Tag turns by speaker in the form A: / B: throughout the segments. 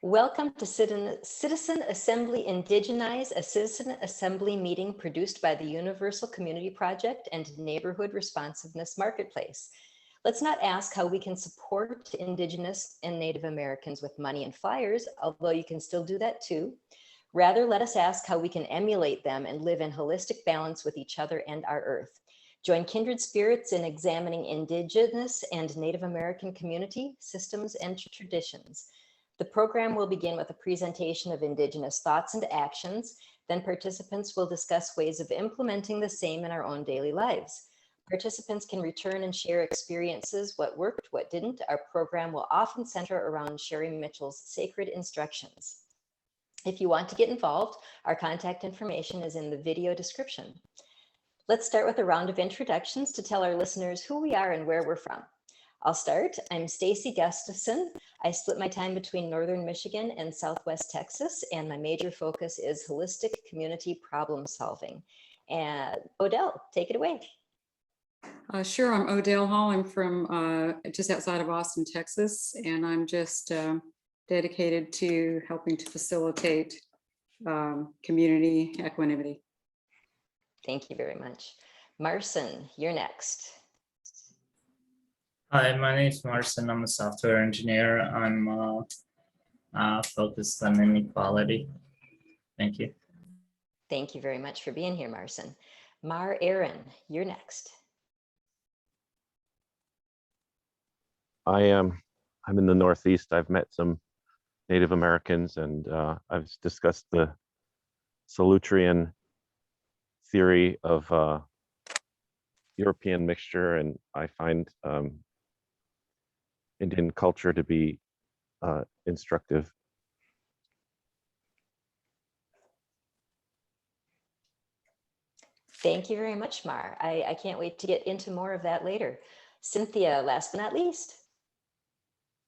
A: Welcome to Citizen Assembly Indigenize, a citizen assembly meeting produced by the Universal Community Project and Neighborhood Responsiveness Marketplace. Let's not ask how we can support Indigenous and Native Americans with money and flyers, although you can still do that too. Rather, let us ask how we can emulate them and live in holistic balance with each other and our earth. Join kindred spirits in examining Indigenous and Native American community, systems, and traditions. The program will begin with a presentation of Indigenous thoughts and actions. Then participants will discuss ways of implementing the same in our own daily lives. Participants can return and share experiences, what worked, what didn't. Our program will often center around Sherri Mitchell's sacred instructions. If you want to get involved, our contact information is in the video description. Let's start with a round of introductions to tell our listeners who we are and where we're from. I'll start. I'm Stacy Gustafson. I split my time between Northern Michigan and Southwest Texas, and my major focus is holistic community problem solving. And Odell, take it away.
B: Sure, I'm Odell Hall. I'm from just outside of Austin, Texas, and I'm just dedicated to helping to facilitate community equanimity.
A: Thank you very much. Marcin, you're next.
C: Hi, my name is Marcin. I'm a software engineer. I'm focused on inequality. Thank you.
A: Thank you very much for being here, Marcin. Mar Aaron, you're next.
D: I'm in the Northeast. I've met some Native Americans, and I've discussed the Solutrean theory of European mixture, and I find Indian culture to be instructive.
A: Thank you very much, Mar. I can't wait to get into more of that later. Cynthia, last but not least.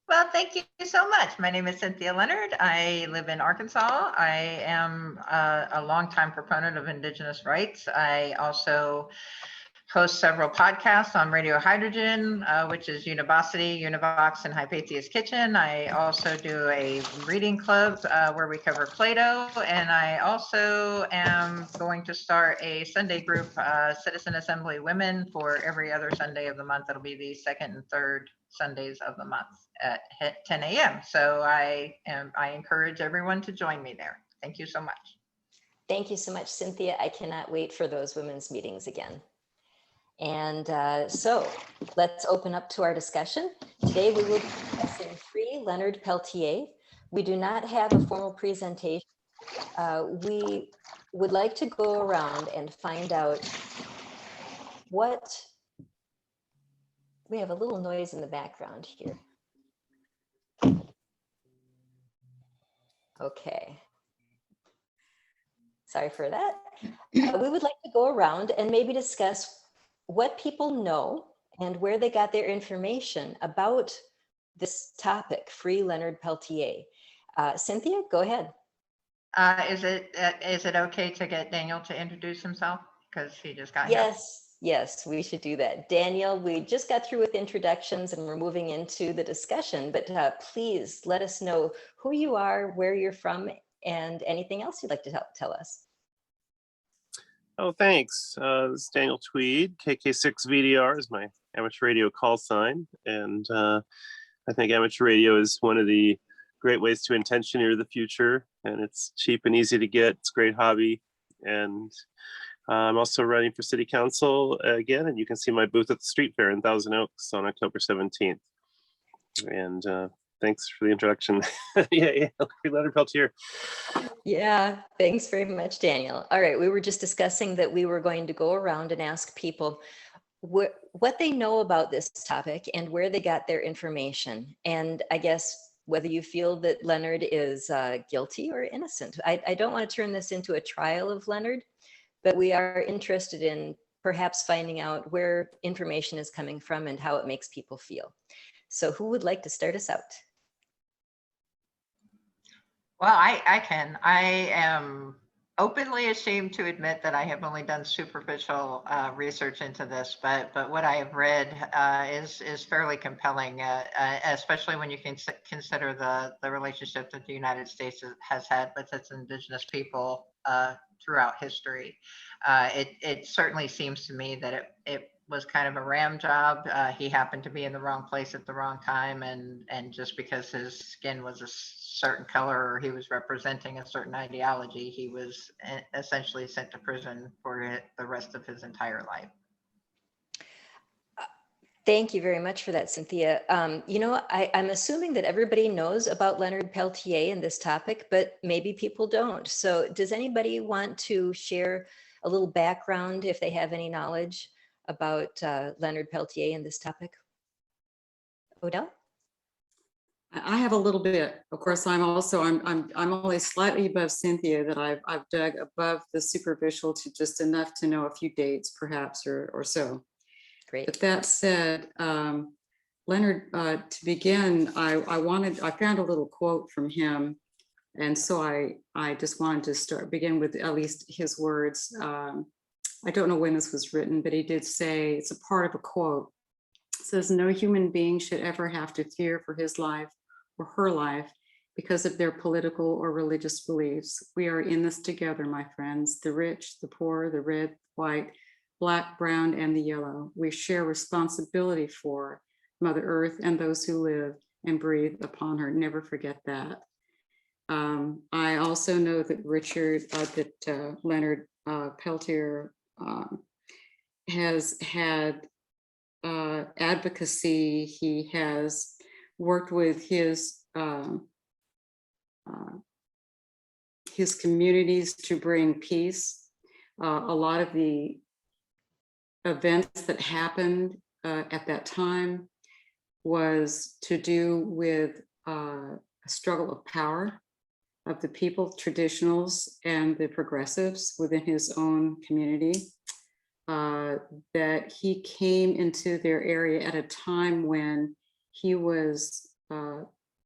E: Well, thank you so much. My name is Cynthia Leonard. I live in Arkansas. I am a longtime proponent of Indigenous rights. I also host several podcasts on Radio Hydrogen, which is Univocity, Univox, and Hypathia's Kitchen. I also do a reading club where we cover Plato. And I also am going to start a Sunday group, Citizen Assembly Women, for every other Sunday of the month. It'll be the second and third Sundays of the month at 10 a.m. So I encourage everyone to join me there. Thank you so much.
A: Thank you so much, Cynthia. I cannot wait for those women's meetings again. And so let's open up to our discussion. Today we will be discussing Free Leonard Peltier. We do not have a formal presentation. We would like to go around and find out what, we have a little noise in the background here. Okay. Sorry for that. We would like to go around and maybe discuss what people know and where they got their information about this topic, Free Leonard Peltier. Cynthia, go ahead.
E: Is it okay to get Daniel to introduce himself? Because he just got here.
A: Yes, we should do that. Daniel, we just got through with introductions and we're moving into the discussion, but please let us know who you are, where you're from, and anything else you'd like to tell us.
F: Oh, thanks. This is Daniel Tweed. KK6VDR is my amateur radio call sign. And I think amateur radio is one of the great ways to intentioneer the future. And it's cheap and easy to get. It's a great hobby. And I'm also running for city council again. And you can see my booth at the street fair in Thousand Oaks on October 17th. And thanks for the introduction. yeah, Leonard Peltier.
A: Yeah, thanks very much, Daniel. All right, we were just discussing that we were going to go around and ask people what they know about this topic and where they got their information. And I guess whether you feel that Leonard is guilty or innocent. I don't want to turn this into a trial of Leonard, but we are interested in perhaps finding out where information is coming from and how it makes people feel. So who would like to start us out?
E: Well, I can. I am openly ashamed to admit that I have only done superficial research into this, but what I have read is fairly compelling, especially when you can consider the relationship that the United States has had with its indigenous people throughout history. It certainly seems to me that it was kind of a ram job. He happened to be in the wrong place at the wrong time, and just because his skin was a certain color or he was representing a certain ideology, he was essentially sent to prison for the rest of his entire life.
A: Thank you very much for that, Cynthia. You know, I'm assuming that everybody knows about Leonard Peltier and this topic, but maybe people don't. So does anybody want to share a little background if they have any knowledge about Leonard Peltier and this topic? Odell?
B: I have a little bit. Of course, I'm only slightly above Cynthia, that I've dug above the superficial to just enough to know a few dates, perhaps, or so.
A: Great.
B: But that said, Leonard, to begin, I found a little quote from him, and so I just wanted to begin with at least his words. I don't know when this was written, but he did say, it's a part of a quote. It says, "No human being should ever have to fear for his life or her life because of their political or religious beliefs. We are in this together, my friends, the rich, the poor, the red, white, black, brown, and the yellow. We share responsibility for Mother Earth and those who live and breathe upon her. Never forget that." I also know that Leonard Peltier has had advocacy. He has worked with his communities to bring peace. A lot of the events that happened at that time was to do with a struggle of power of the people, traditionals, and the progressives within his own community. That he came into their area at a time when he was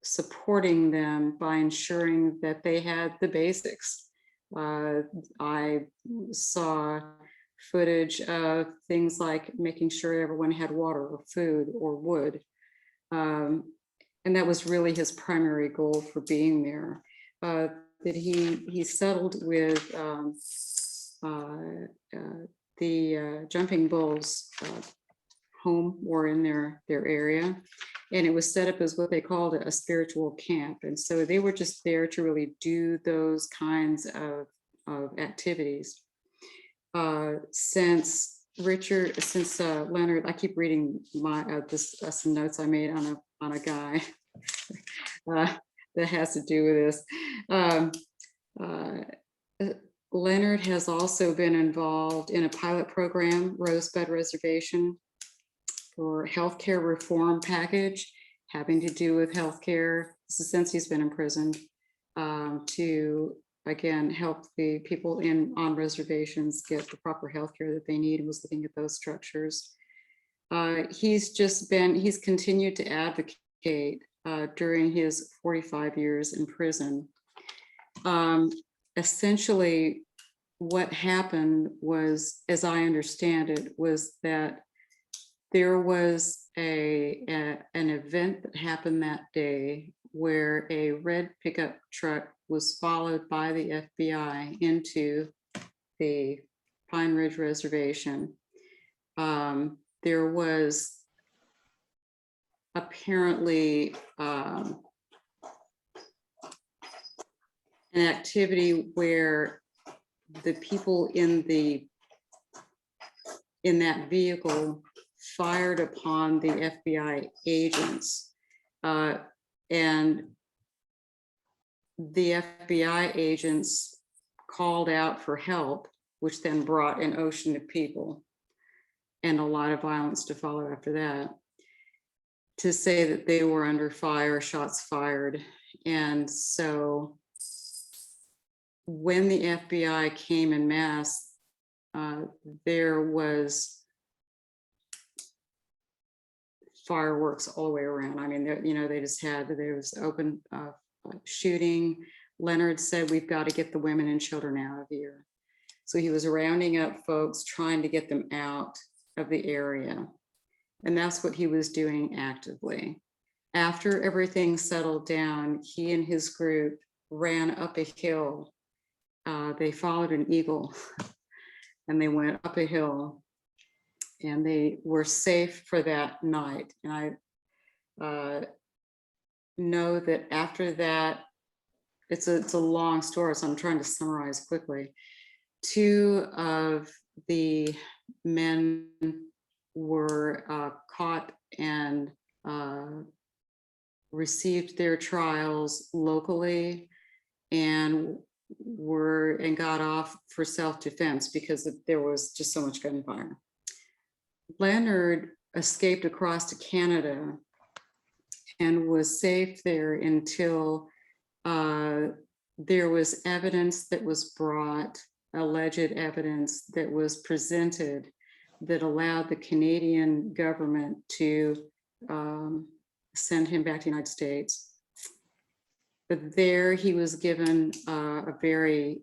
B: supporting them by ensuring that they had the basics. I saw footage of things like making sure everyone had water or food or wood. And that was really his primary goal for being there. That he settled with the Jumping Bulls home or in their area, and it was set up as what they called a spiritual camp. And so they were just there to really do those kinds of activities. Since Leonard, I keep reading my some notes I made on a guy that has to do with this. Leonard has also been involved in a pilot program, Rosebud Reservation, for healthcare reform package having to do with healthcare. This is since he's been imprisoned, to again help the people on reservations get the proper healthcare that they need, and was looking at those structures. He's continued to advocate during his 45 years in prison. Essentially, what happened was, as I understand it, was that there was an event that happened that day where a red pickup truck was followed by the FBI into the Pine Ridge Reservation. There was apparently an activity where the people in that vehicle fired upon the FBI agents, and the FBI agents called out for help, which then brought an ocean of people and a lot of violence to follow after that, to say that they were under fire, shots fired. And so when the FBI came en masse, there was fireworks all the way around. I mean, there was open shooting. Leonard said, we've got to get the women and children out of here. So he was rounding up folks, trying to get them out of the area. And that's what he was doing actively. After everything settled down, he and his group ran up a hill. They followed an eagle and they went up a hill and they were safe for that night. And I know that after that, it's a long story, so I'm trying to summarize quickly. 2 of the men were caught and received their trials locally and got off for self-defense because there was just so much gunfire. Leonard escaped across to Canada and was safe there until there was evidence that was brought, alleged evidence that was presented that allowed the Canadian government to send him back to the United States. But there he was given a very,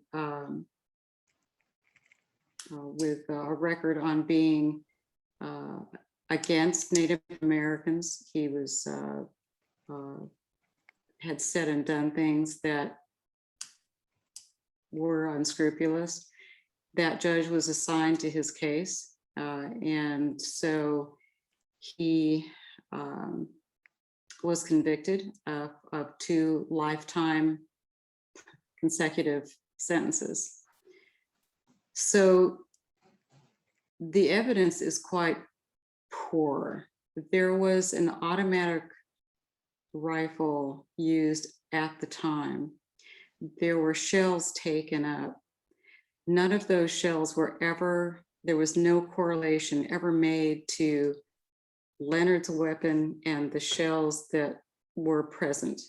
B: with a record on being against Native Americans. He was, had said and done things that were unscrupulous. That judge was assigned to his case. And so he was convicted of 2 lifetime consecutive sentences. So the evidence is quite poor. There was an automatic rifle used at the time. There were shells taken up. None of those shells were ever, there was no correlation ever made to Leonard's weapon and the shells that were present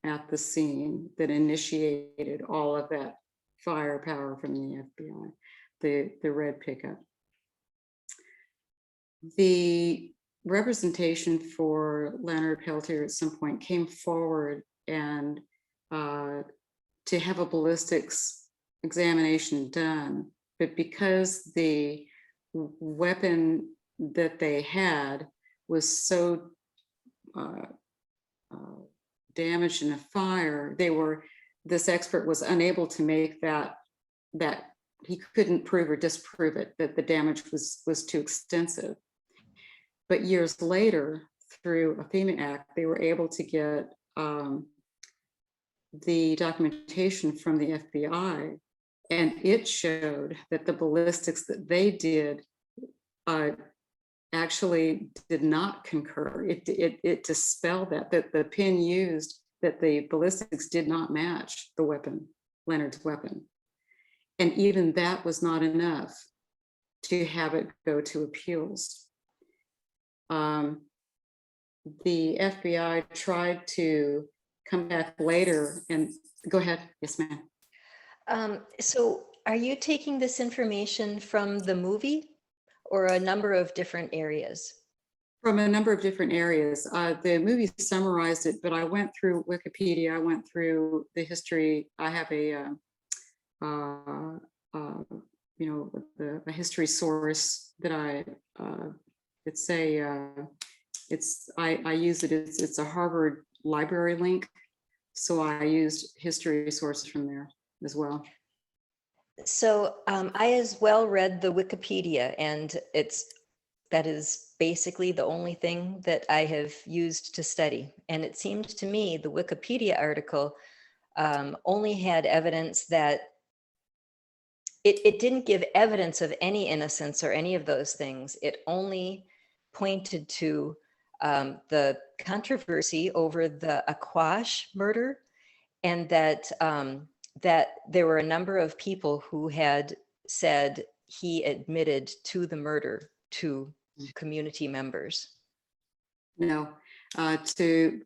B: at the scene that initiated all of that firepower from the FBI, the red pickup. The representation for Leonard Peltier at some point came forward and to have a ballistics examination done, but because the weapon that they had was so damaged in a fire, this expert was unable to make that he couldn't prove or disprove it, that the damage was too extensive. But years later, through a FEMA Act, they were able to get the documentation from the FBI, and it showed that the ballistics that they did actually did not concur. It dispelled that the pin used, that the ballistics did not match the weapon, Leonard's weapon. And even that was not enough to have it go to appeals. The FBI tried to come back later and go ahead. Yes, ma'am.
A: So are you taking this information from the movie or a number of different areas?
B: From a number of different areas. The movie summarized it, but I went through Wikipedia, I went through the history. I have a history source that I use it. It's a Harvard library link, so I used history sources from there as well.
A: So I as well read the Wikipedia, and that is basically the only thing that I have used to study. And it seemed to me the Wikipedia article only had evidence that it didn't give evidence of any innocence or any of those things. It only pointed to the controversy over the Aquash murder, and that there were a number of people who had said he admitted to the murder to community members.
B: No, nothing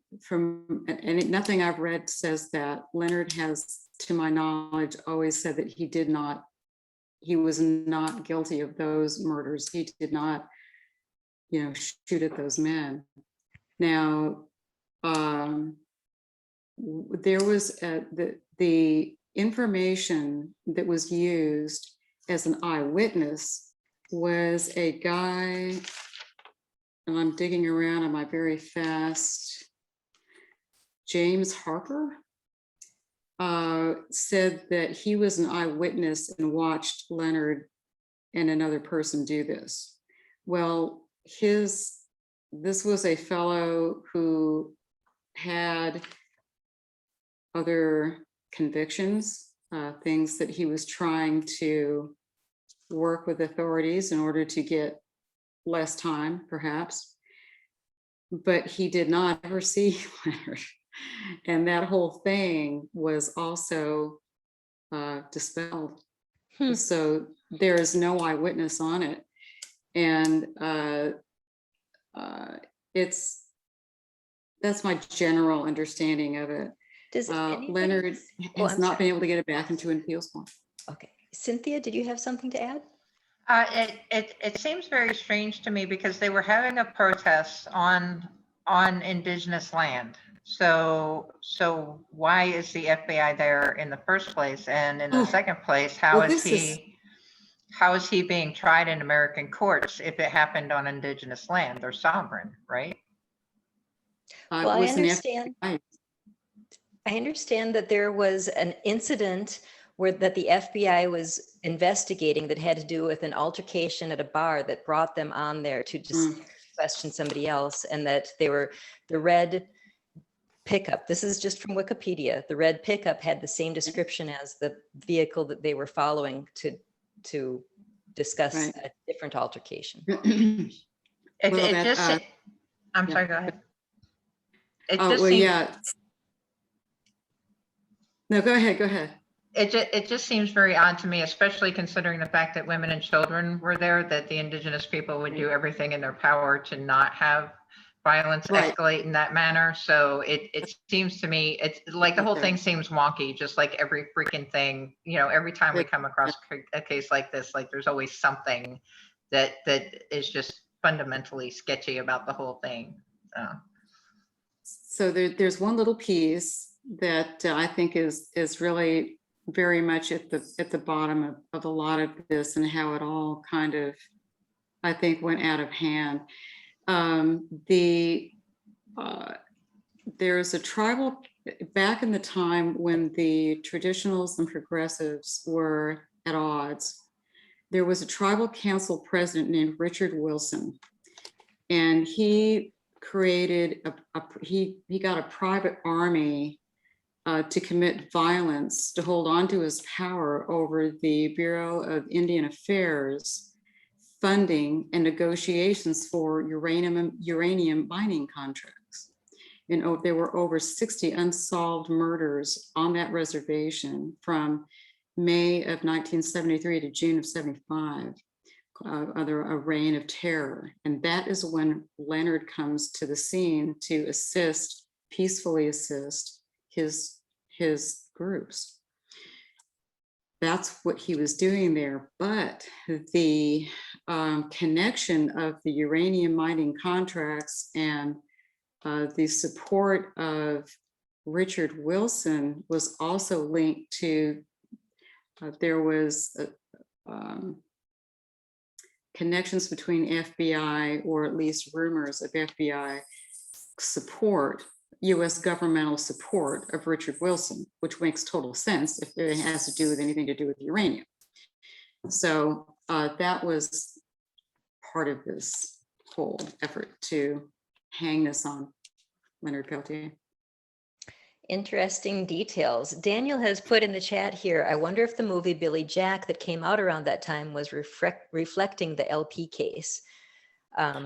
B: I've read says that. Leonard has, to my knowledge, always said that he was not guilty of those murders. He did not, shoot at those men. Now, there was the information that was used as an eyewitness was a guy, and I'm digging around on my very fast, James Harper, said that he was an eyewitness and watched Leonard and another person do this. Well, this was a fellow who had other convictions, things that he was trying to work with authorities in order to get less time, perhaps. But he did not ever see Leonard. And that whole thing was also dispelled. So there is no eyewitness on it. And that's my general understanding of it.
A: Does
B: Leonard has not been able to get it back into an appeals court.
A: Okay. Cynthia, did you have something to add?
E: It seems very strange to me because they were having a protest on Indigenous land. So why is the FBI there in the first place? And in the second place, how is he being tried in American courts if it happened on Indigenous land? They're sovereign, right?
A: Well, I understand that there was an incident that the FBI was investigating that had to do with an altercation at a bar that brought them on there to just question somebody else, and that they were the red pickup. This is just from Wikipedia. The red pickup had the same description as the vehicle that they were following to discuss a different altercation.
E: I'm sorry, go ahead.
B: No, go ahead.
E: It just seems very odd to me, especially considering the fact that women and children were there, that the Indigenous people would do everything in their power to not have violence escalate in that manner. So it seems to me, it's like the whole thing seems wonky, just like every freaking thing, every time we come across a case like this, like there's always something that is just fundamentally sketchy about the whole thing.
B: So there's one little piece that I think is really very much at the bottom of a lot of this, and how it all kind of, I think, went out of hand. There's a tribal, back in the time when the traditionals and progressives were at odds, there was a tribal council president named Richard Wilson, and he created he got a private army to commit violence, to hold on to his power over the Bureau of Indian Affairs funding and negotiations for uranium mining contracts. And there were over 60 unsolved murders on that reservation from May of 1973 to June of 75, under a reign of terror. And that is when Leonard comes to the scene to peacefully assist his groups. That's what he was doing there. But the connection of the uranium mining contracts and the support of Richard Wilson was also linked to, there was connections between FBI, or at least rumors of FBI support, US governmental support of Richard Wilson, which makes total sense if it has to do with anything to do with uranium. So that was part of this whole effort to hang this on Leonard Peltier.
A: Interesting details. Daniel has put in the chat here, I wonder if the movie Billy Jack that came out around that time was reflecting the LP case. I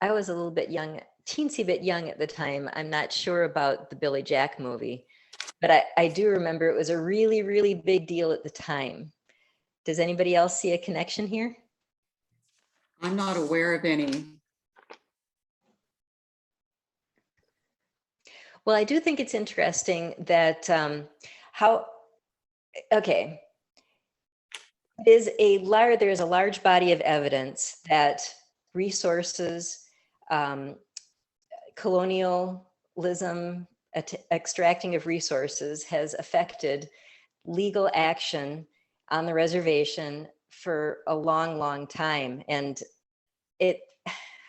A: was a little bit young, teensy bit young at the time. I'm not sure about the Billy Jack movie, but I do remember it was a really, really big deal at the time. Does anybody else see a connection here?
B: I'm not aware of any.
A: Well, I do think it's interesting that there's a large body of evidence that resources, colonialism, extracting of resources has affected legal action on the reservation for a long, long time. And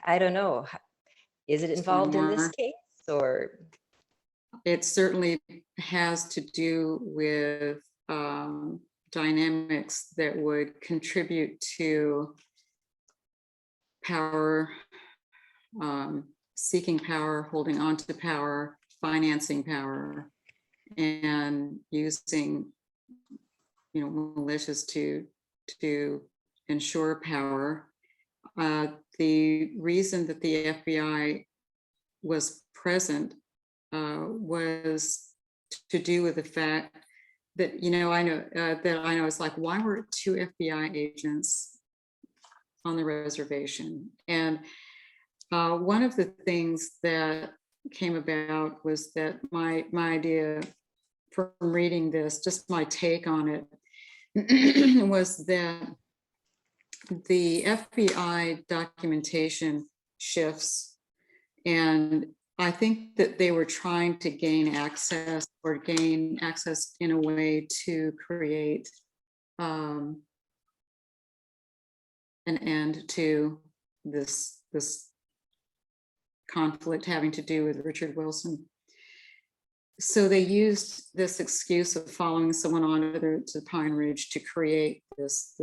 A: I don't know, is it involved in this case or?
B: It certainly has to do with dynamics that would contribute to power, seeking power, holding on to power, financing power, and using, militias to ensure power. The reason that the FBI was present was to do with the fact that, I know it's like, why were 2 FBI agents on the reservation? And one of the things that came about was that my idea from reading this, just my take on it, was that the FBI documentation shifts, and I think that they were trying to gain access in a way to create an end to this conflict having to do with Richard Wilson. So they used this excuse of following someone on to Pine Ridge to create this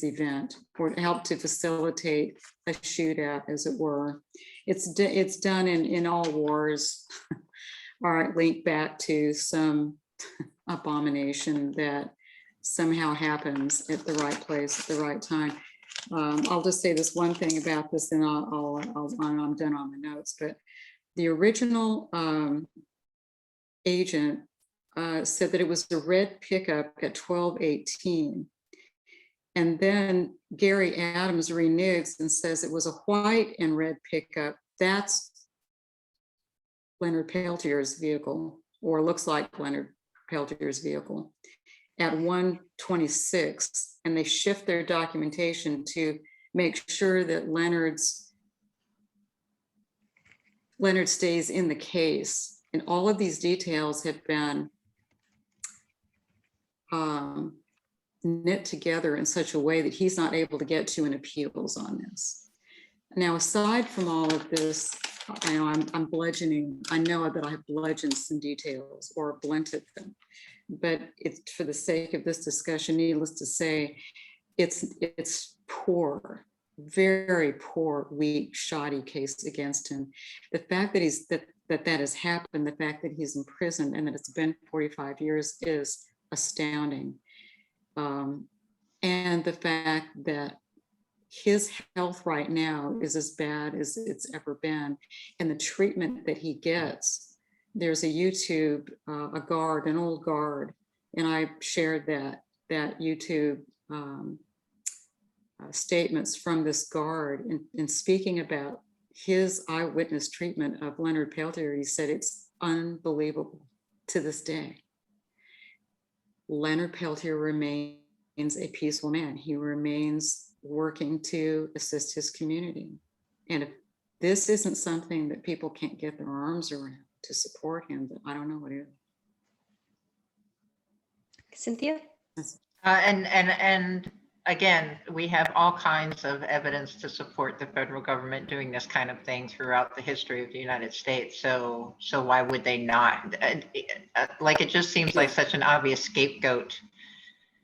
B: event, or to help to facilitate a shootout, as it were. It's done in all wars are linked back to some abomination that somehow happens at the right place at the right time. I'll just say this one thing about this, and I'm done on the notes. But the original agent said that it was a red pickup at 12:18. And then Gary Adams reneges and says it was a white and red pickup. That's Leonard Peltier's vehicle, or looks like Leonard Peltier's vehicle, at 1:26. And they shift their documentation to make sure that Leonard stays in the case. And all of these details have been knit together in such a way that he's not able to get to an appeals on this. Now, aside from all of this, I know I'm bludgeoning. I know that I have bludgeoned some details or blunted them, but it's for the sake of this discussion, needless to say, it's poor, very poor, weak, shoddy case against him. The fact that that has happened, the fact that he's in prison and that it's been 45 years is astounding. And the fact that his health right now is as bad as it's ever been, and the treatment that he gets. There's a YouTube, an old guard, and I shared that YouTube statements from this guard, and speaking about his eyewitness treatment of Leonard Peltier. He said it's unbelievable to this day. Leonard Peltier remains a peaceful man. He remains working to assist his community. And if this isn't something that people can't get their arms around to support him, then I don't know what is.
A: Cynthia?
E: And again, we have all kinds of evidence to support the federal government doing this kind of thing throughout the history of the United States. So why would they not? Like, it just seems like such an obvious scapegoat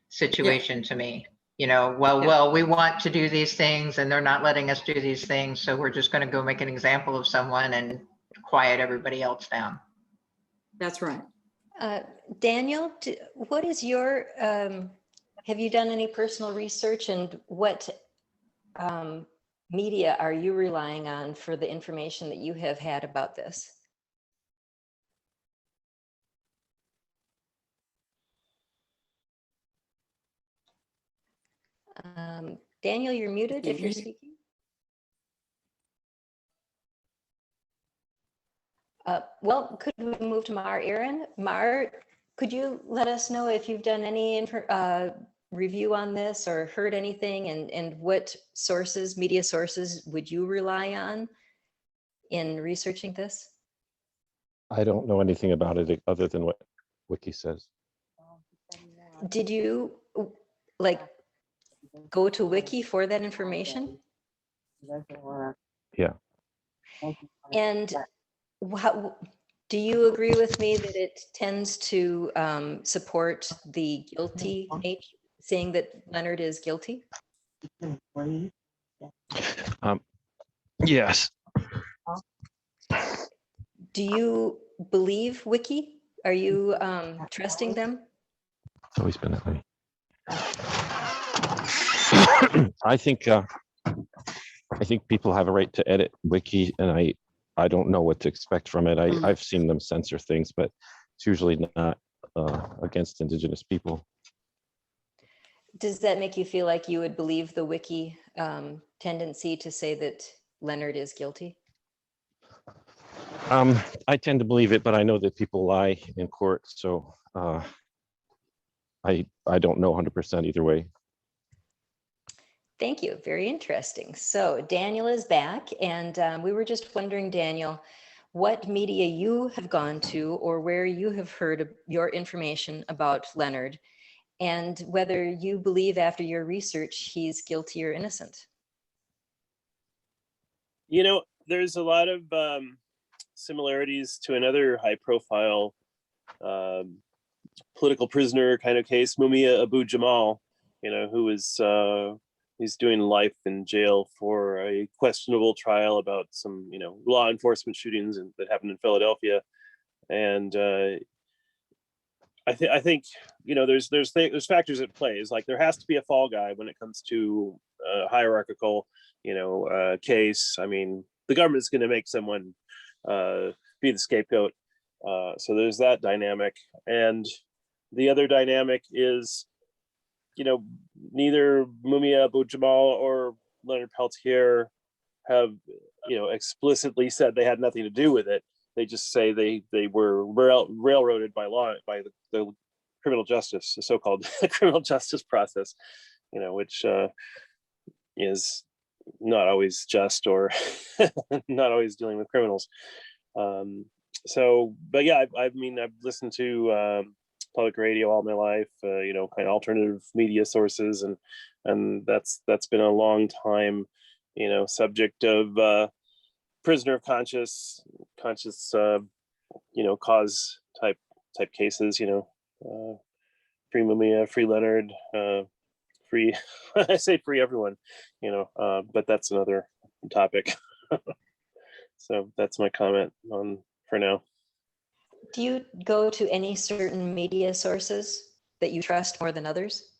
E: situation to me. We want to do these things and they're not letting us do these things. So we're just going to go make an example of someone and quiet everybody else down.
B: That's right.
A: Daniel, what is your, have you done any personal research, and what media are you relying on for the information that you have had about this? Daniel, you're muted if you're speaking. Well, could we move to Mar Aaron? Mar, could you let us know if you've done any review on this or heard anything, and what sources, media sources, would you rely on in researching this?
D: I don't know anything about it other than what Wiki says.
A: Did you like go to Wiki for that information?
D: Yeah.
A: And how, do you agree with me that it tends to support the guilty nature, saying that Leonard is guilty?
D: Yes.
A: Do you believe Wiki? Are you trusting them?
D: It's always been that way. I think people have a right to edit Wiki, and I don't know what to expect from it. I've seen them censor things, but it's usually not against Indigenous people.
A: Does that make you feel like you would believe the Wiki tendency to say that Leonard is guilty?
D: I tend to believe it, but I know that people lie in court, so I don't know 100% either way.
A: Thank you. Very interesting. So Daniel is back, and we were just wondering, Daniel, what media you have gone to or where you have heard your information about Leonard, and whether you believe after your research he's guilty or innocent.
F: You know, there's a lot of similarities to another high-profile political prisoner kind of case, Mumia Abu-Jamal, you know, who was he's doing life in jail for a questionable trial about some, you know, law enforcement shootings that happened in Philadelphia. And I think, you know, there's factors at play. Is like there has to be a fall guy when it comes to a hierarchical, you know, case. I mean, the government's going to make someone be the scapegoat. So there's that dynamic. And the other dynamic is, you know, neither Mumia Abu-Jamal or Leonard Peltier have, you know, explicitly said they had nothing to do with it. They just say they were railroaded by the criminal justice, the so-called criminal justice process, you know, which is not always just or not always dealing with criminals. So, but yeah, I mean, I've listened to public radio all my life, you know, kind of alternative media sources, and that's been a long time, you know, subject of prisoner of conscience, you know, cause type cases, you know, free Mumia, free Leonard, free, I say free everyone, you know, but that's another topic. So that's my comment on for now.
A: Do you go to any certain media sources that you trust more than others?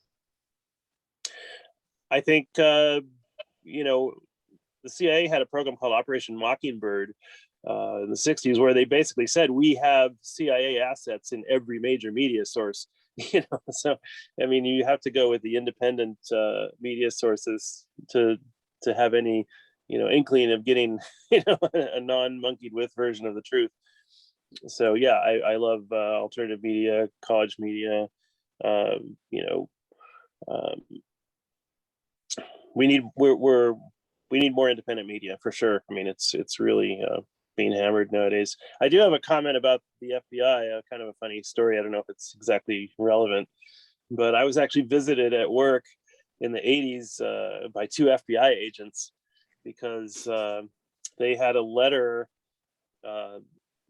F: I think, you know, the CIA had a program called Operation Mockingbird in the 60s, where they basically said, we have CIA assets in every major media source. You know, so, I mean, you have to go with the independent media sources to have any, you know, inkling of getting, you know, a non-monkeyed with version of the truth. So yeah, I love alternative media, college media. You know, we need more independent media for sure. I mean, it's really being hammered nowadays. I do have a comment about the FBI, kind of a funny story. I don't know if it's exactly relevant, but I was actually visited at work in the 80s by two FBI agents because they had a letter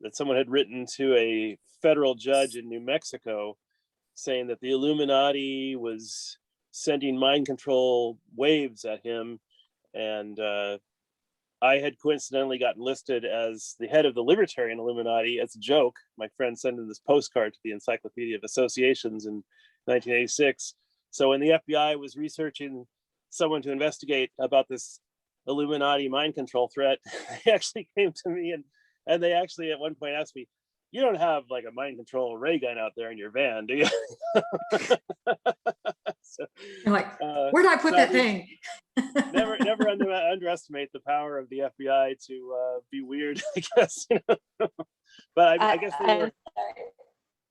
F: that someone had written to a federal judge in New Mexico saying that the Illuminati was sending mind control waves at him. And I had coincidentally gotten listed as the head of the Libertarian Illuminati as a joke. My friend sent in this postcard to the Encyclopedia of Associations in 1986. So when the FBI was researching someone to investigate about this Illuminati mind control threat, they actually came to me and they actually at one point asked me, "You don't have like a mind control ray gun out there in your van, do you?" So,
B: You're like, where did I put that thing?
F: never underestimate the power of the FBI to be weird, I guess. You know? But I guess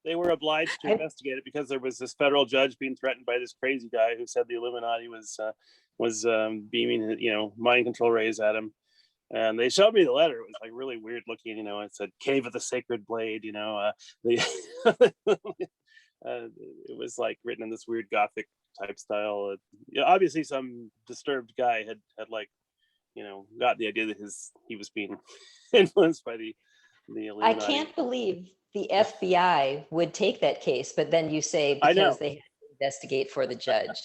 F: they were obliged to investigate it because there was this federal judge being threatened by this crazy guy who said the Illuminati was beaming, you know, mind control rays at him. And they showed me the letter. It was like really weird looking, it said Cave of the Sacred Blade, it was like written in this weird Gothic type style. Obviously some disturbed guy had like, got the idea that he was being influenced by the Illuminati.
A: I can't believe the FBI would take that case, but then you say
F: I know.
A: because they had to investigate for the judge.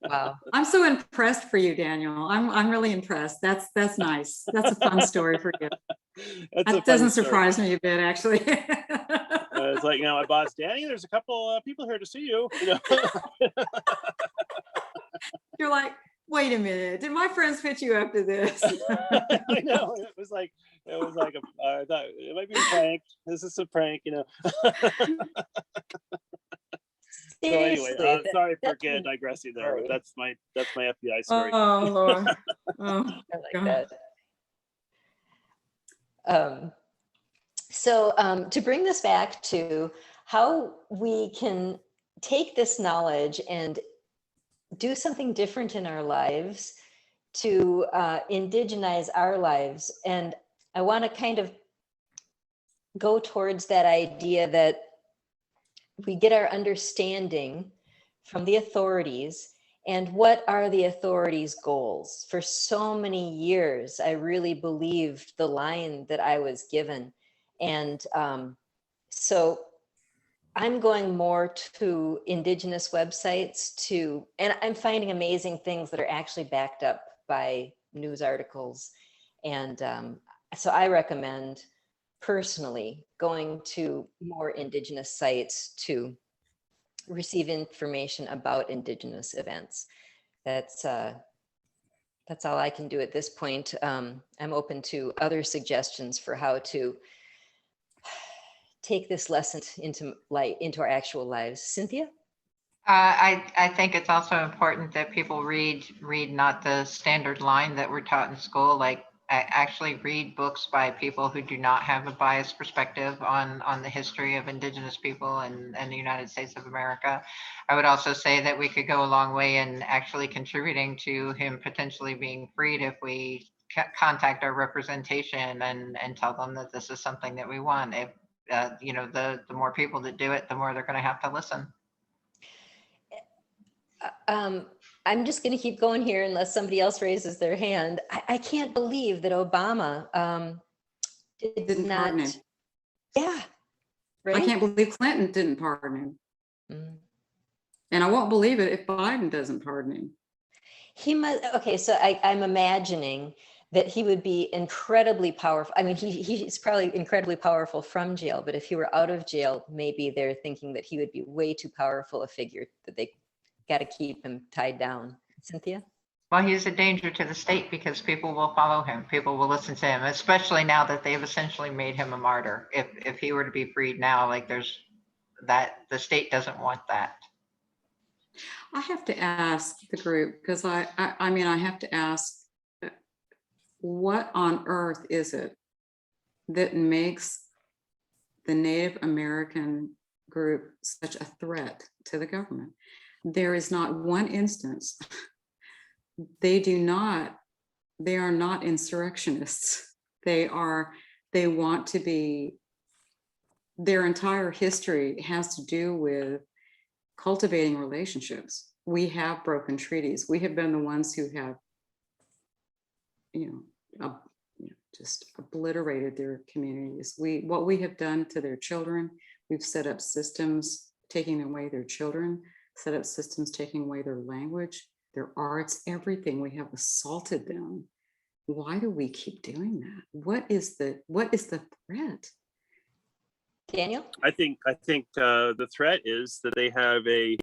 A: Wow.
B: I'm so impressed for you, Daniel. I'm really impressed. That's nice. That's a fun story for you. That doesn't surprise me a bit, actually.
F: It's like, my boss, Danny, there's a couple people here to see you.
B: You're like, wait a minute, did my friends pitch you up to this?
F: I know. It was like I thought it might be a prank. This is a prank, So anyway, sorry for digressing there, but that's my FBI story.
B: Oh Lord. Oh,
A: I like
B: God.
A: that. To bring this back to how we can take this knowledge and do something different in our lives to indigenize our lives. And I want to kind of go towards that idea that we get our understanding from the authorities. And what are the authorities' goals? For so many years, I really believed the line that I was given. And so I'm going more to Indigenous websites and I'm finding amazing things that are actually backed up by news articles. And so I recommend personally going to more Indigenous sites to receive information about Indigenous events. That's all I can do at this point. I'm open to other suggestions for how to take this lesson into our actual lives. Cynthia?
E: I think it's also important that people read not the standard line that we're taught in school, like actually read books by people who do not have a biased perspective on the history of Indigenous people and the United States of America. I would also say that we could go a long way in actually contributing to him potentially being freed if we contact our representation and tell them that this is something that we want. If the more people that do it, the more they're going to have to listen.
A: I'm just going to keep going here unless somebody else raises their hand. I can't believe that Obama
B: Didn't pardon him.
A: Yeah. Right?
B: I can't believe Clinton didn't pardon him.
A: Mm.
B: And I won't believe it if Biden doesn't pardon him.
A: He must. Okay, so I'm imagining that he would be incredibly powerful. I mean, he's probably incredibly powerful from jail, but if he were out of jail, maybe they're thinking that he would be way too powerful a figure, that they got to keep him tied down. Cynthia?
E: Well, he's a danger to the state because people will follow him. People will listen to him, especially now that they've essentially made him a martyr. If he were to be freed now, like there's that, the state doesn't want that.
B: I have to ask the group, because I mean, I have to ask, what on earth is it that makes the Native American group such a threat to the government? There is not one instance. They are not insurrectionists. They want to be, their entire history has to do with cultivating relationships. We have broken treaties. We have been the ones who have, just obliterated their communities. What we have done to their children, we've set up systems taking away their children, set up systems taking away their language, their arts, everything. We have assaulted them. Why do we keep doing that? What is the threat?
A: Daniel?
F: I think the threat is that they have a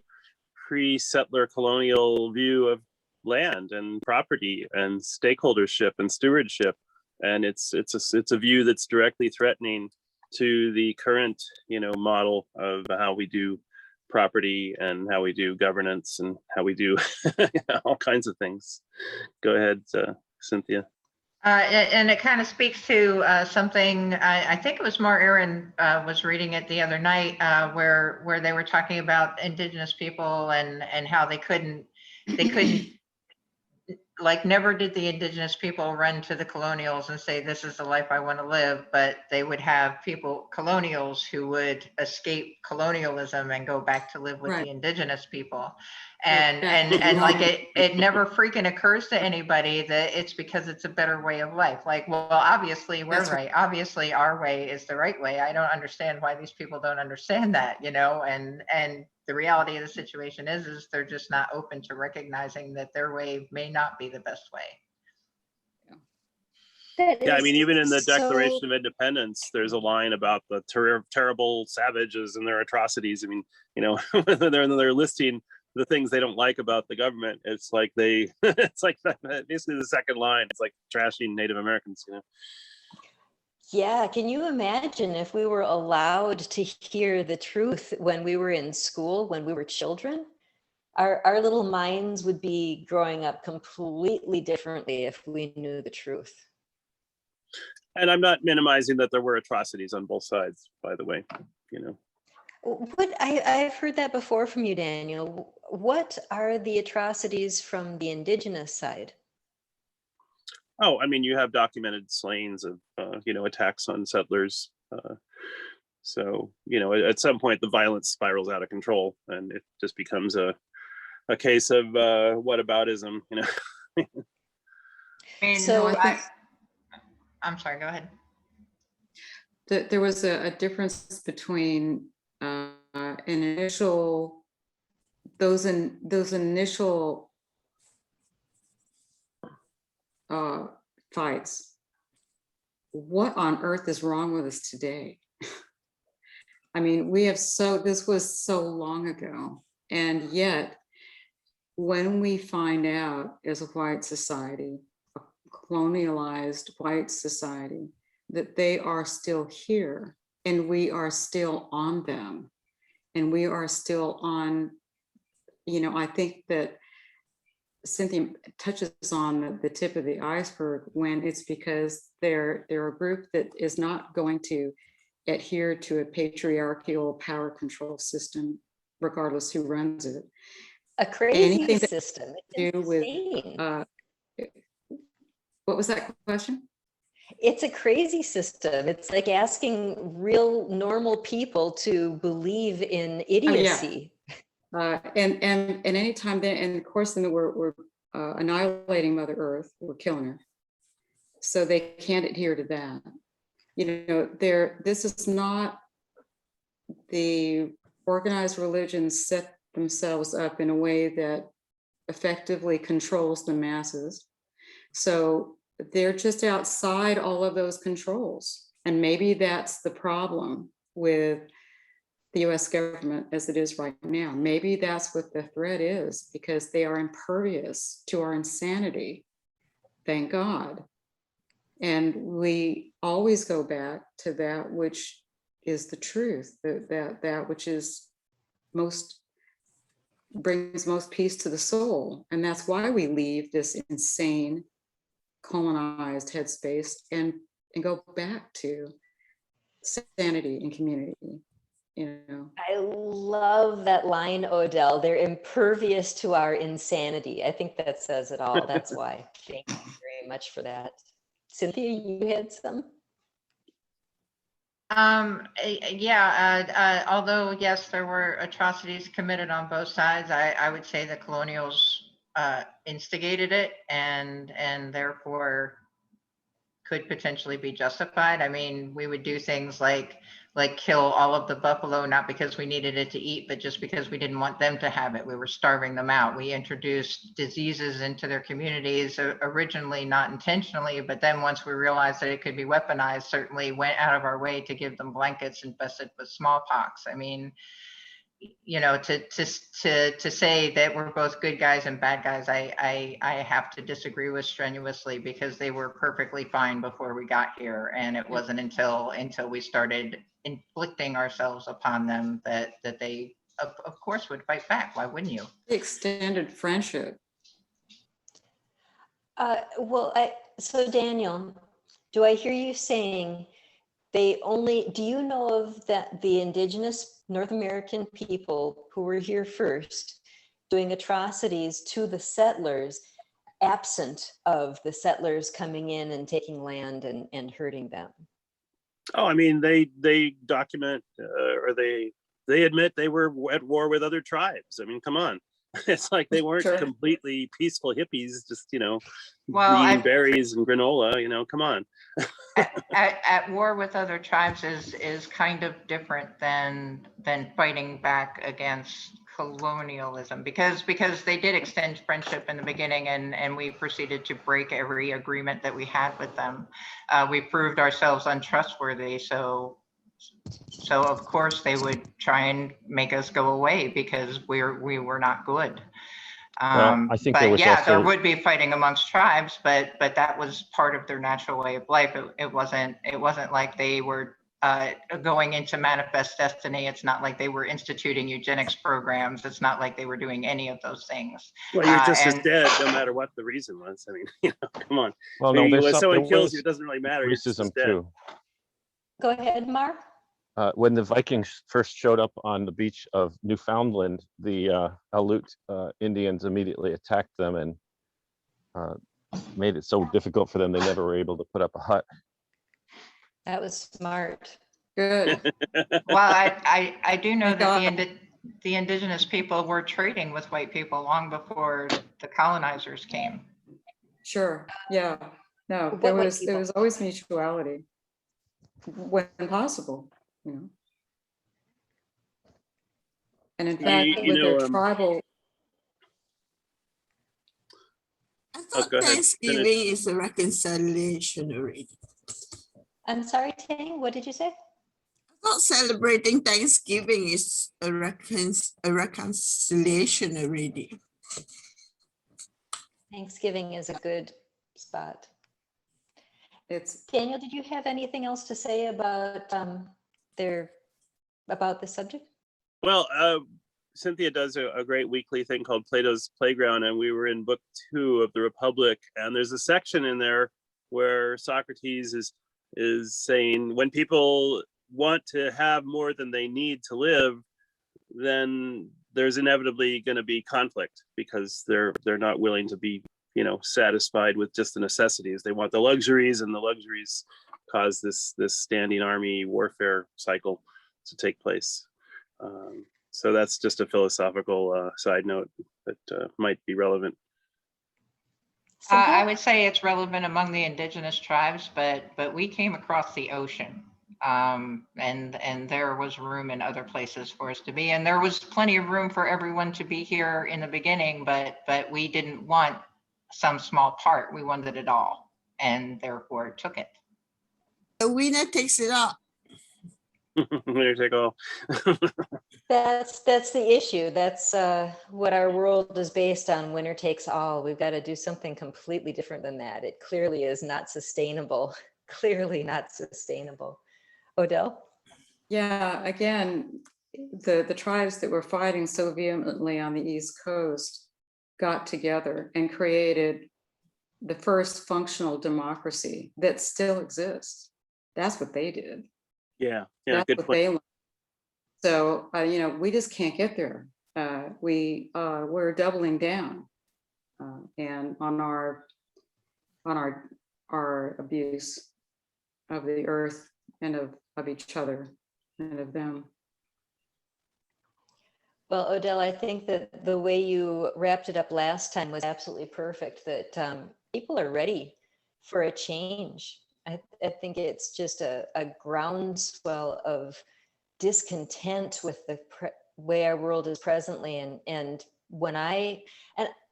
F: pre-settler colonial view of land and property and stakeholdership and stewardship, and it's a view that's directly threatening to the current model of how we do property and how we do governance and how we do all kinds of things. Go ahead, Cynthia.
E: And it kind of speaks to something, I think it was more Aaron was reading it the other night, where they were talking about Indigenous people and how they couldn't like never did the indigenous people run to the colonials and say, this is the life I want to live, but they would have people, colonials, who would escape colonialism and go back to live with
B: Right.
E: the indigenous people.
B: Go
E: And
B: back to
E: and like
B: Rome.
E: it never freaking occurs to anybody that it's because it's a better way of life. Like, well, obviously we're
B: That's
E: right. Obviously our way is the right way. I don't understand why these people don't understand that, you know, and the reality of the situation is they're just not open to recognizing that their way may not be the best way.
F: Yeah, I mean, even in the
A: So-
F: Declaration of Independence, there's a line about the terrible savages and their atrocities. I mean, you know, they're listing the things they don't like about the government. It's like it's like basically the second line. It's like trashing Native Americans, you know.
A: Yeah, can you imagine if we were allowed to hear the truth when we were in school, when we were children? Our little minds would be growing up completely differently if we knew the truth.
F: And I'm not minimizing that there were atrocities on both sides, by the way, you know.
A: I've heard that before from you, Daniel. What are the atrocities from the indigenous side?
F: Oh, I mean, you have documented slayings of, you know, attacks on settlers. So, you know, at some point the violence spirals out of control and it just becomes a case of whataboutism, you know.
E: I mean,
A: So
B: I think
E: I'm sorry, go ahead.
B: there was a difference between those initial fights. What on earth is wrong with us today? I mean, this was so long ago, and yet when we find out as a white society, a colonialized white society, that they are still here and we are still on them and we are still on, you know, I think that Cynthia touches on the tip of the iceberg when it's because they're a group that is not going to adhere to a patriarchal power control system, regardless who runs it.
A: A crazy
B: Anything that
A: system.
B: do
A: It's
B: with
A: insane.
B: what was that question?
A: It's a crazy system. It's like asking real normal people to believe in idiocy.
B: And anytime then, and of course, then we're annihilating Mother Earth, we're killing her. So they can't adhere to that. You know, this is not the organized religions set themselves up in a way that effectively controls the masses. So they're just outside all of those controls. And maybe that's the problem with the US government as it is right now. Maybe that's what the threat is, because they are impervious to our insanity. Thank God. And we always go back to that which is the truth, that which is brings most peace to the soul. And that's why we leave this insane colonized headspace and go back to sanity and community, you know.
A: I love that line, Odell. They're impervious to our insanity. I think that says it all. That's why. Thank you very much for that. Cynthia, you had some?
E: Although yes, there were atrocities committed on both sides, I would say the colonials instigated it and therefore could potentially be justified. I mean, we would do things like kill all of the buffalo, not because we needed it to eat, but just because we didn't want them to have it. We were starving them out. We introduced diseases into their communities, originally not intentionally, but then once we realized that it could be weaponized, certainly went out of our way to give them blankets infested with smallpox. I mean, you know, to say that we're both good guys and bad guys, I have to disagree with strenuously, because they were perfectly fine before we got here, and it wasn't until we started inflicting ourselves upon them that they of course would fight back. Why wouldn't you?
B: Extended friendship.
A: So Daniel, do I hear you saying do you know of that the indigenous North American people who were here first doing atrocities to the settlers absent of the settlers coming in and taking land and hurting them.
F: Oh, I mean, they document or they admit they were at war with other tribes. I mean, come on. It's like they weren't
B: Sure.
F: completely peaceful hippies, just,
E: Well,
F: eating berries and granola, come on.
E: at war with other tribes is kind of different than fighting back against colonialism, because they did extend friendship in the beginning, and we proceeded to break every agreement that we had with them. We proved ourselves untrustworthy, so of course they would try and make us go away because we were not good.
D: Well, I think there
E: But
D: was
E: yeah, there
D: also,
E: would be fighting amongst tribes, but that was part of their natural way of life. It wasn't like they were going into manifest destiny. It's not like they were instituting eugenics programs. It's not like they were doing any of those things.
F: Well, you're just as
E: And
F: dead no matter what the reason was. I mean, come on.
D: well, no,
F: Maybe
D: there's
F: when
D: some,
F: someone
D: there
F: kills you,
D: was
F: it doesn't really matter. You're just as
D: racism
F: dead.
D: too.
A: Go ahead, Mar.
D: When the Vikings first showed up on the beach of Newfoundland, the Aleut Indians immediately attacked them and made it so difficult for them they never were able to put up a hut.
A: That was smart.
B: Good.
E: well, I do know
B: Thank
E: that
B: God.
E: the indigenous people were trading with white people long before the colonizers came.
B: Sure. Yeah. No,
A: What
B: there
A: white
B: was
A: people?
B: always mutuality when possible, And in fact,
F: You
B: with their
F: know,
B: tribal,
G: I
F: Oh,
G: thought
F: go ahead.
G: Thanksgiving
F: Finish.
G: is a reconciliation already.
A: I'm sorry, Tang, what did you say?
G: I thought celebrating Thanksgiving is a reconciliation already.
A: Thanksgiving is a good spot.
B: it's
A: Daniel, did you have anything else to say about about the subject?
F: Well, Cynthia does a great weekly thing called Plato's Playground, and we were in book 2 of the Republic, and there's a section in there where Socrates is saying when people want to have more than they need to live, then there's inevitably going to be conflict because they're not willing to be satisfied with just the necessities. They want the luxuries, and the luxuries cause this standing army warfare cycle to take place. So that's just a philosophical side note that might be relevant.
E: I would say it's relevant among the indigenous tribes, but we came across the ocean, and there was room in other places for us to be, and there was plenty of room for everyone to be here in the beginning, but we didn't want some small part. We wanted it all, and therefore took it.
G: The winner takes it all.
F: Winner take all.
A: That's the issue. That's what our world is based on. Winner takes all. We've got to do something completely different than that. It clearly is not sustainable. Clearly not sustainable. Odell?
B: Yeah, again, the tribes that were fighting so vehemently on the East Coast got together and created the first functional democracy that still exists. That's what they did.
F: Yeah,
B: That's
F: good
B: what
F: point.
B: they learned. So, we just can't get there. We're doubling down and on our abuse of the earth and of each other and of them.
A: Well, Odell, I think that the way you wrapped it up last time was absolutely perfect, that people are ready for a change. I think it's just a groundswell of discontent with the way our world is presently. And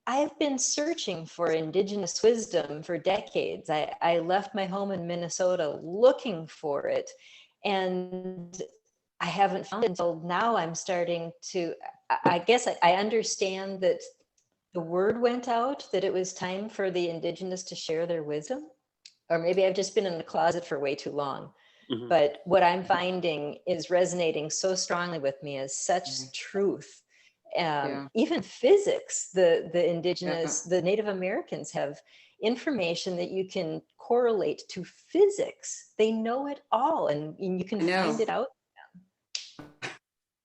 A: I've been searching for indigenous wisdom for decades. I left my home in Minnesota looking for it, and I haven't found it until now. I'm starting to, I guess I understand that the word went out that it was time for the indigenous to share their wisdom, or maybe I've just been in the closet for way too long.
F: Mhm.
A: But what I'm finding is resonating so strongly with me as such truth.
B: Yeah.
A: Even physics, the indigenous, the Native Americans have information that you can correlate to physics. They know it all, and you can find it out.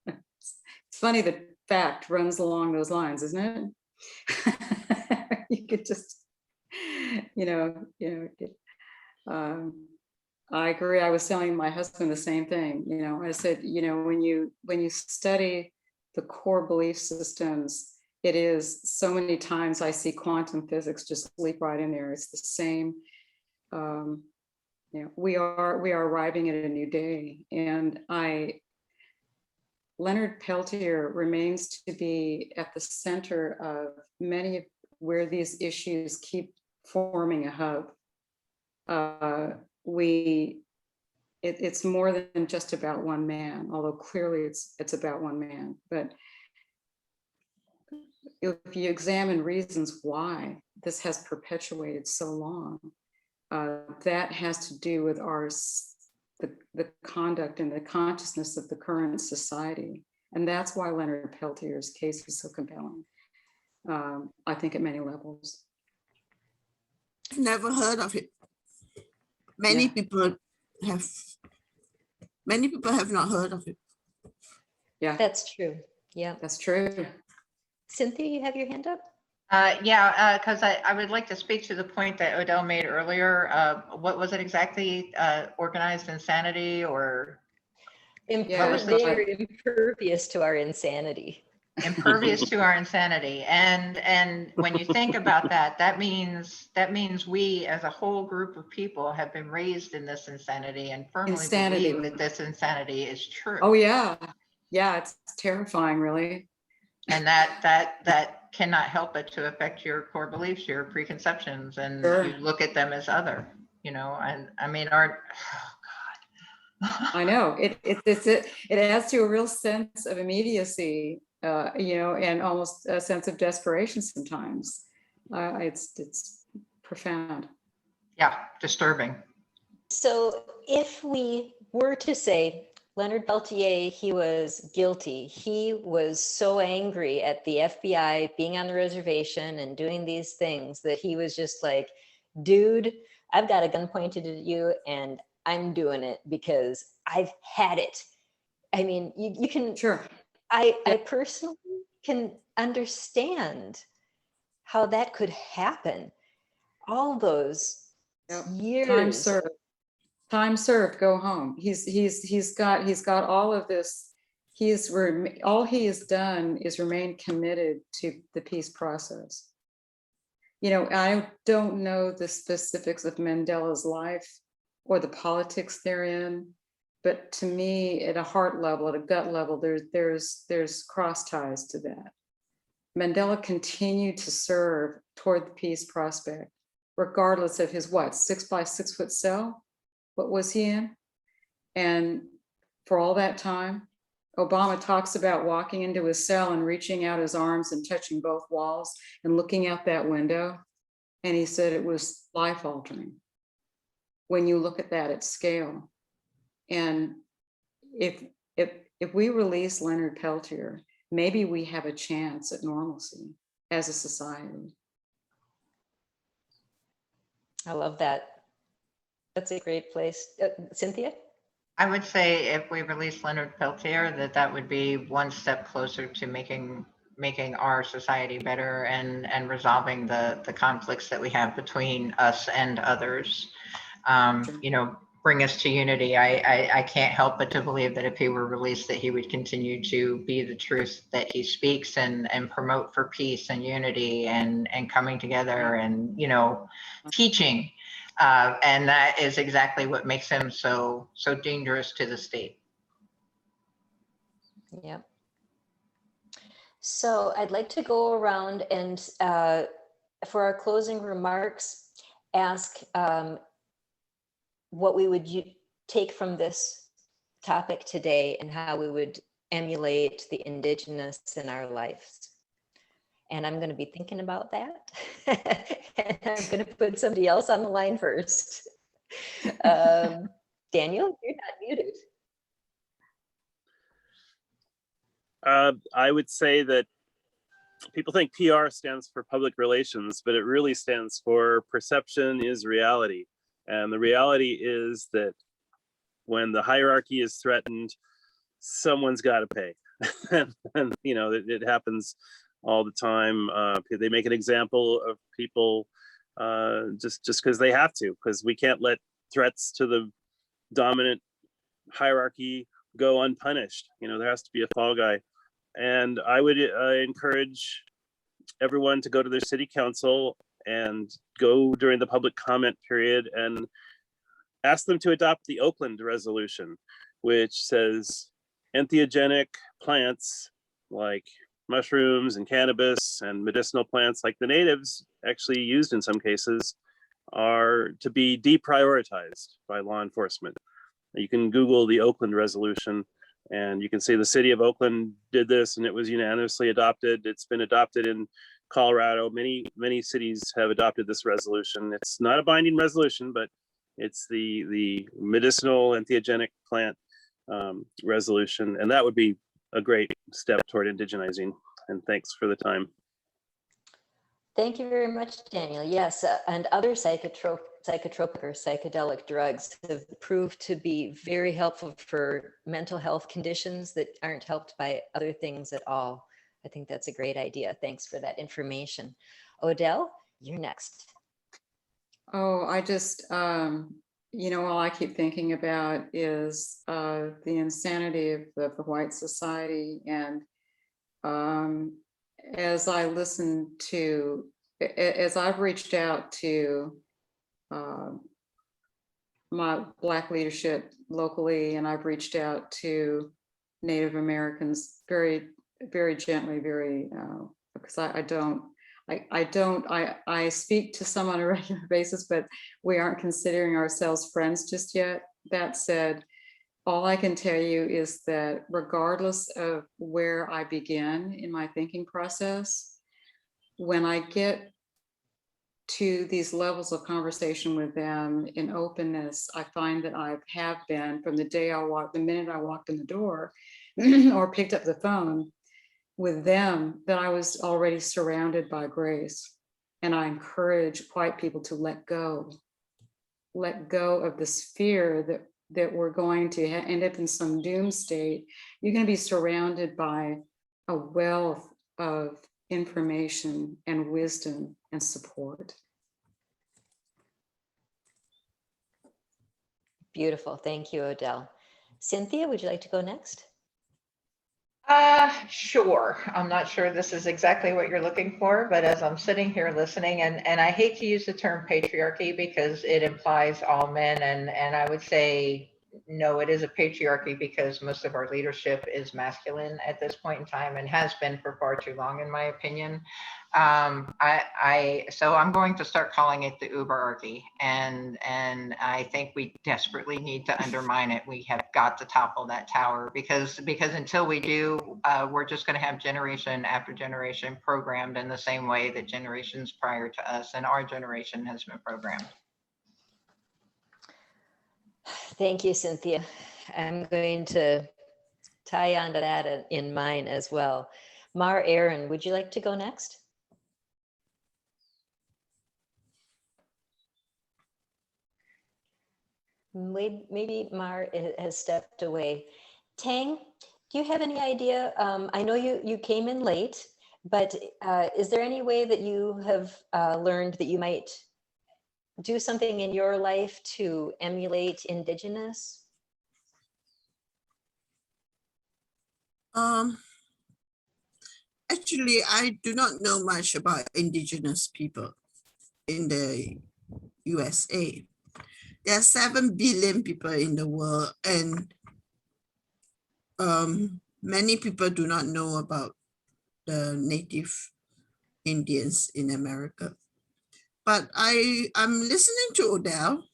B: It's funny that fact runs along those lines, isn't it? You could just I agree. I was telling my husband the same thing. I said, when you study the core belief systems, it is so many times I see quantum physics just leap right in there. It's the same. We are arriving at a new day, and Leonard Peltier remains to be at the center of many of where these issues keep forming a hub. It's more than just about one man, although clearly it's about one man. But if you examine reasons why this has perpetuated so long, that has to do with the conduct and the consciousness of the current society. And that's why Leonard Peltier's case is so compelling, I think, at many levels.
G: Never heard of it. Many people have not heard of it.
B: Yeah,
A: That's true. Yeah.
B: that's true.
A: Cynthia, you have your hand up?
E: Because I would like to speak to the point that Odell made earlier. What was it exactly? Organized insanity, or
A: They are impervious to our insanity.
E: Impervious to our insanity. And when you think about that, that means we as a whole group of people have been raised in this insanity and firmly believe that this insanity is true.
B: Oh yeah. Yeah, it's terrifying, really.
E: And that cannot help but to affect your core beliefs, your preconceptions, and you look at them as other, and I mean, oh God.
B: I know it adds to a real sense of immediacy, and almost a sense of desperation sometimes. It's profound.
E: Yeah, disturbing.
A: So if we were to say, Leonard Peltier, he was guilty. He was so angry at the FBI being on the reservation and doing these things that he was just like, dude, I've got a gun pointed at you and I'm doing it because I've had it. I mean, you can,
B: Sure.
A: I personally can understand how that could happen. All those years.
B: Time served, go home. He's got all of this. All he has done is remain committed to the peace process. I don't know the specifics of Mandela's life or the politics therein, but to me, at a heart level, at a gut level, there's cross ties to that. Mandela continued to serve toward the peace prospect, regardless of his 6 by 6 foot cell. What was he in? And for all that time, Obama talks about walking into his cell and reaching out his arms and touching both walls and looking out that window. And he said it was life altering when you look at that at scale. And if we release Leonard Peltier, maybe we have a chance at normalcy as a society.
A: I love that. That's a great place. Cynthia?
E: I would say if we release Leonard Peltier, that would be one step closer to making our society better and resolving the conflicts that we have between us and others. Bring us to unity. I can't help but to believe that if he were released, that he would continue to be the truth that he speaks and promote for peace and unity and coming together and teaching. And that is exactly what makes him so dangerous to the state.
A: Yeah. So I'd like to go around and for our closing remarks, ask what we would take from this topic today and how we would emulate the Indigenous in our lives. And I'm going to be thinking about that. And I'm going to put somebody else on the line first. Daniel, you're not muted.
F: I would say that people think PR stands for public relations, but it really stands for perception is reality. And the reality is that when the hierarchy is threatened, someone's got to pay. and it happens all the time. They make an example of people just because they have to, because we can't let threats to the dominant hierarchy go unpunished. There has to be a fall guy. And I would encourage everyone to go to their city council and go during the public comment period and ask them to adopt the Oakland resolution, which says entheogenic plants like mushrooms and cannabis and medicinal plants like the natives actually used in some cases are to be deprioritized by law enforcement. You can Google the Oakland resolution and you can see the city of Oakland did this and it was unanimously adopted. It's been adopted in Colorado. Many cities have adopted this resolution. It's not a binding resolution, but it's the medicinal entheogenic plant resolution. And that would be a great step toward indigenizing. And thanks for the time.
A: Thank you very much, Daniel. Yes, and other psychotropic or psychedelic drugs have proved to be very helpful for mental health conditions that aren't helped by other things at all. I think that's a great idea. Thanks for that information. Odell, you're next.
B: Oh, I just, all I keep thinking about is the insanity of the white society. And as I've reached out to my Black leadership locally, and I've reached out to Native Americans very, very gently, because I speak to some on a regular basis, but we aren't considering ourselves friends just yet. That said, all I can tell you is that regardless of where I begin in my thinking process, when I get to these levels of conversation with them in openness, I find that I have been from the minute I walked in the door or picked up the phone with them, that I was already surrounded by grace. And I encourage white people to let go of this fear that we're going to end up in some doom state. You're going to be surrounded by a wealth of information and wisdom and support.
A: Beautiful. Thank you, Odell. Cynthia, would you like to go next?
E: Sure. I'm not sure this is exactly what you're looking for, but as I'm sitting here listening, and I hate to use the term patriarchy because it implies all men, and I would say, no, it is a patriarchy because most of our leadership is masculine at this point in time and has been for far too long, in my opinion. So I'm going to start calling it the Uberarchy, and I think we desperately need to undermine it. We have got to topple that tower because until we do, we're just going to have generation after generation programmed in the same way that generations prior to us and our generation has been programmed.
A: Thank you, Cynthia. I'm going to tie onto that in mine as well. Mar Aaron, would you like to go next? Maybe Mar has stepped away. Tang, do you have any idea? I know you came in late, but is there any way that you have learned that you might do something in your life to emulate Indigenous?
G: Actually, I do not know much about Indigenous people in the USA. There are 7 billion people in the world, and many people do not know about the native Indians in America. But I'm listening to Odell,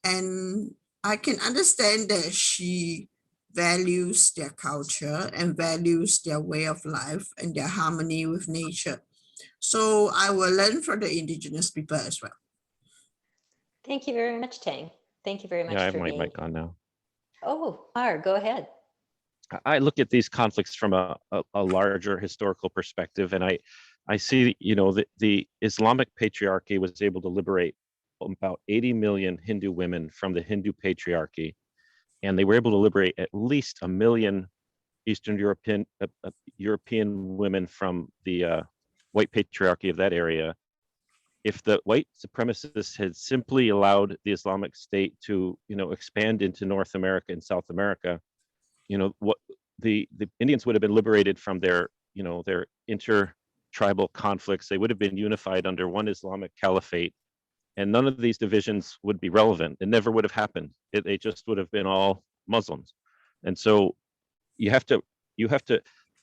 G: and I can understand that she values their culture and values their way of life and their harmony with nature. So I will learn from the Indigenous people as well.
A: Thank you very much, Tang. Thank you very much.
D: Yeah, I have
A: for
D: my
A: being...
D: mic on now.
A: Oh, Mar, go ahead.
D: I look at these conflicts from a larger historical perspective, and I see, the Islamic patriarchy was able to liberate about 80 million Hindu women from the Hindu patriarchy, and they were able to liberate at least 1 million Eastern European women from the white patriarchy of that area. if the white supremacists had simply allowed the Islamic State to, expand into North America and South America, what the Indians would have been liberated from their inter-tribal conflicts. They would have been unified under one Islamic caliphate, and none of these divisions would be relevant. It never would have happened. They just would have been all Muslims. And so you have to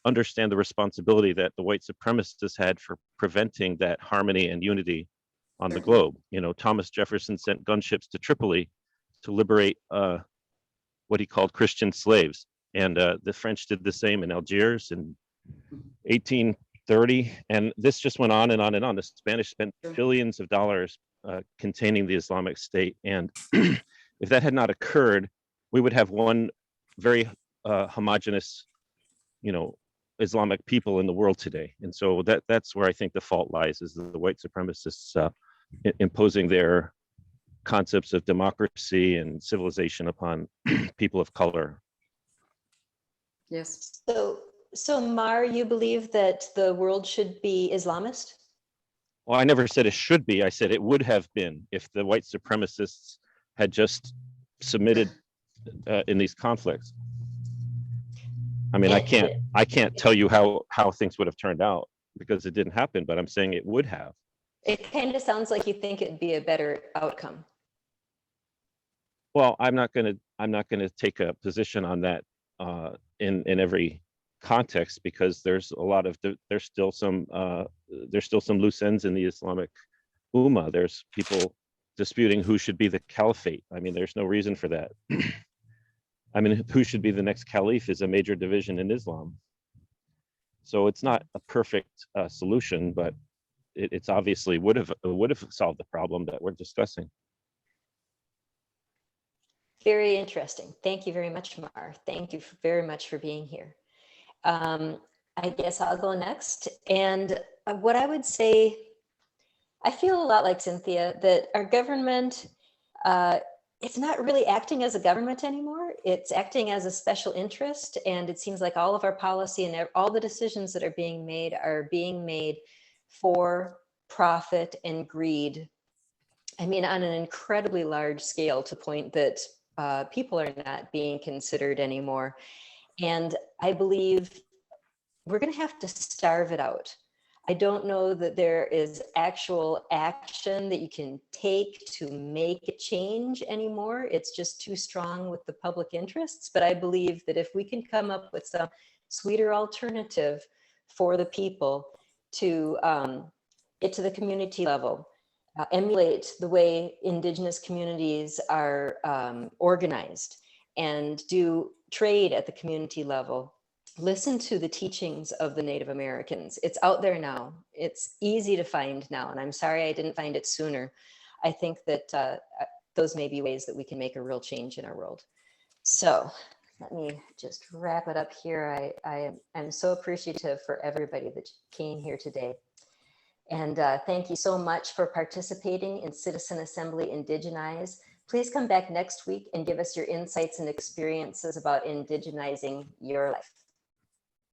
D: understand the responsibility that the white supremacists had for preventing that harmony and unity on the globe. Thomas Jefferson sent gunships to Tripoli to liberate what he called Christian slaves. And the French did the same in Algiers in 1830. And this just went on and on and on. The Spanish spent billions of dollars containing the Islamic State. And if that had not occurred, we would have one very homogenous, Islamic people in the world today. And so that's where I think the fault lies, is the white supremacists imposing their concepts of democracy and civilization upon people of color.
B: Yes.
A: So Mar, you believe that the world should be Islamist?
D: Well, I never said it should be. I said it would have been if the white supremacists had just submitted in these conflicts. I mean, I can't tell you how things would have turned out because it didn't happen, but I'm saying it would have.
A: It kind of sounds like you think it'd be a better outcome.
D: Well, I'm not going to take a position on that in every context, because there's still some loose ends in the Islamic Ummah. There's people disputing who should be the caliphate. I mean, there's no reason for that. I mean, who should be the next caliph is a major division in Islam. So it's not a perfect solution, but it's obviously would have solved the problem that we're discussing.
A: Very interesting. Thank you very much, Mar. Thank you very much for being here. I guess I'll go next. And what I would say, I feel a lot like Cynthia, that our government, it's not really acting as a government anymore. It's acting as a special interest. And it seems like all of our policy and all the decisions that are being made for profit and greed. I mean, on an incredibly large scale, to the point that people are not being considered anymore. And I believe we're going to have to starve it out. I don't know that there is actual action that you can take to make it change anymore. It's just too strong with the public interests. But I believe that if we can come up with some sweeter alternative for the people to get to the community level, emulate the way Indigenous communities are organized, and do trade at the community level. Listen to the teachings of the Native Americans. It's out there now. It's easy to find now. And I'm sorry I didn't find it sooner. I think that those may be ways that we can make a real change in our world. So let me just wrap it up here. I am so appreciative for everybody that came here today. And thank you so much for participating in Citizen Assembly Indigenize. Please come back next week and give us your insights and experiences about indigenizing your life.